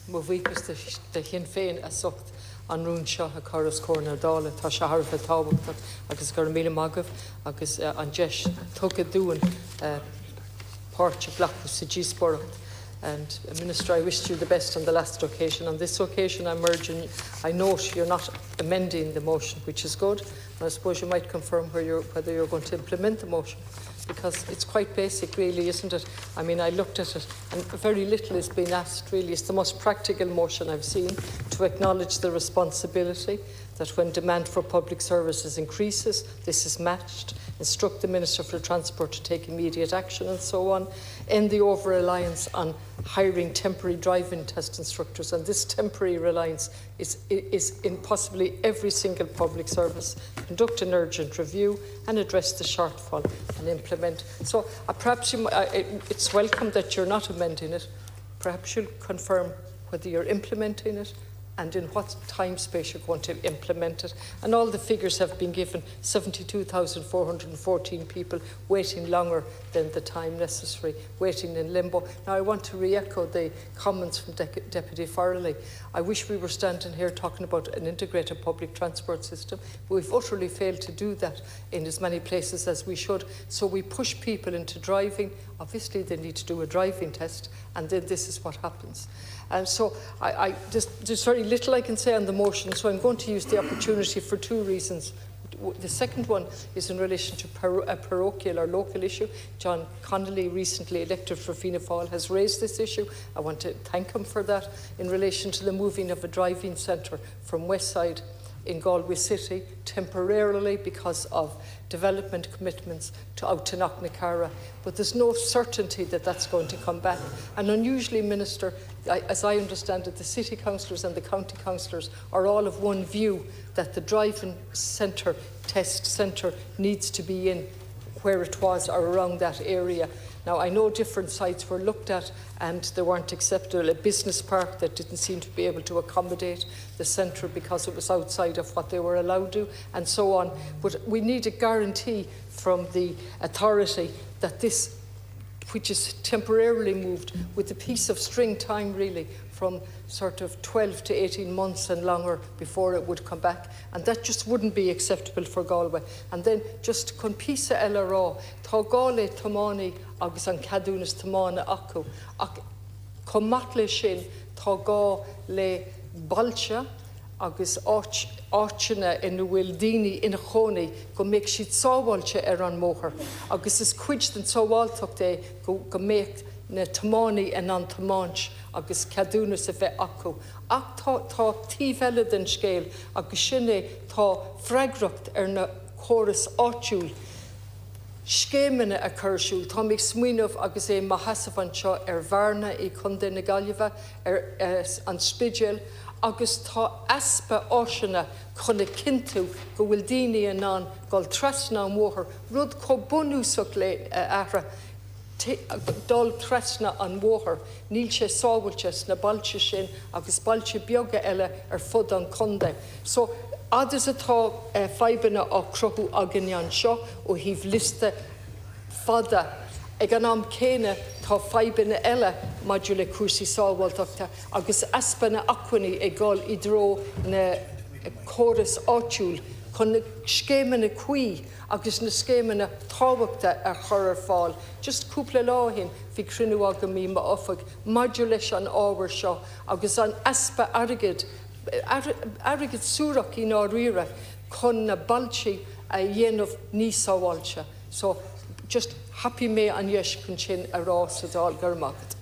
mo bhuíchas de chin féin a socht an rún seo a choras córna dála tá se Harbh tábhachtach agus gur míle magah agus an deis tugad dúin páirte blachú sa díospóracht. And Minister, I wished you the best on the last occasion. On this occasion, I note you're not amending the motion, which is good. And I suppose you might confirm whether you're going to implement the motion, because it's quite basic, really, isn't it? I mean, I looked at it, and very little is being asked, really. It's the most practical motion I've seen to acknowledge the responsibility that when demand for public services increases, this is matched, instruct the Minister for Transport to take immediate action and so on, end the over-reliance on hiring temporary driving test instructors, and this temporary reliance is in possibly every single public service, conduct an urgent review and address the shortfall and implement. So perhaps it's welcome that you're not amending it. Perhaps you'll confirm whether you're implementing it and in what time space you're going to implement it. And all the figures have been given: 72,414 people waiting longer than the time necessary, waiting in limbo. Now, I want to re-echo the comments from Deputy Farrelly. I wish we were standing here talking about an integrated public transport system, but we've utterly failed to do that in as many places as we should. So we push people into driving. Obviously, they need to do a driving test, and then this is what happens. And so there's very little I can say on the motion, so I'm going to use the opportunity for two reasons. The second one is in relation to a parochial or local issue. John Connolly, recently elected for Fianna Fáil, has raised this issue. I want to thank him for that, in relation to the moving of a driving centre from Westside in Galway City temporarily because of development commitments out to Knocknacarra. But there's no certainty that that's going to come back. And unusually, Minister, as I understand it, the city councillors and the county councillors are all of one view, that the driving centre, test centre, needs to be in where it was or around that area. Now, I know different sites were looked at and they weren't acceptable. A business park that didn't seem to be able to accommodate the centre because it was outside of what they were allowed to, and so on. But we need a guarantee from the authority that this, which is temporarily moved with a piece of string time, really, from sort of 12 to 18 months and longer before it would come back, and that just wouldn't be acceptable for Galway. And then just chun píosa eile rá, tá Galway tiomána agus an cadúnas tiomána acu, ach chun maith le sin tá gá le bailse agus áiteanna ina bhfuil daoine ina chónaí go mbeadh siad sábháilte ar an móthar, agus is cuid den sábháilteacht é go mbeadh na tiománaí in an tiomáint agus cadúnas a bheith acu. Ach tá tíbheile den scéal, agus sin é tá freighreacht ar na chóras áitiúil. Scéimena a chuirsúil, tá mbeadh smaoinemh agus é maithasamh anseo ar bharna i chun na Gaillimhe ar an spideal, agus tá aspa áisina chuna cintú go bhfuil daoine anán gáil trasna an mhóthar, rud có bunúsach le ahra dul trasna an mhóthar, níl sé sábhailte na bailte sin agus bailte beaga eile ar fud an conda. So Adas atá feithimh á cruthú agan an seo ó híomh liste fada ag an am céine tá feithimh eile maidir le cuasaí sábháilteachta agus aspanna acmhainní ag gáil i dtreo na chóras áitiúil chun na scéimena cuí agus na scéimena tábhachta a chur ar fáil. Just cúpla láithín bhí cruinniú agam mí ma oifig maidir leis an ábhar seo agus an aspa airgid súrach í ná riire chun na bailtí a dhéanamh níos sábháilte. So just happy me an yesh kun chin a rá sa dal garmacht.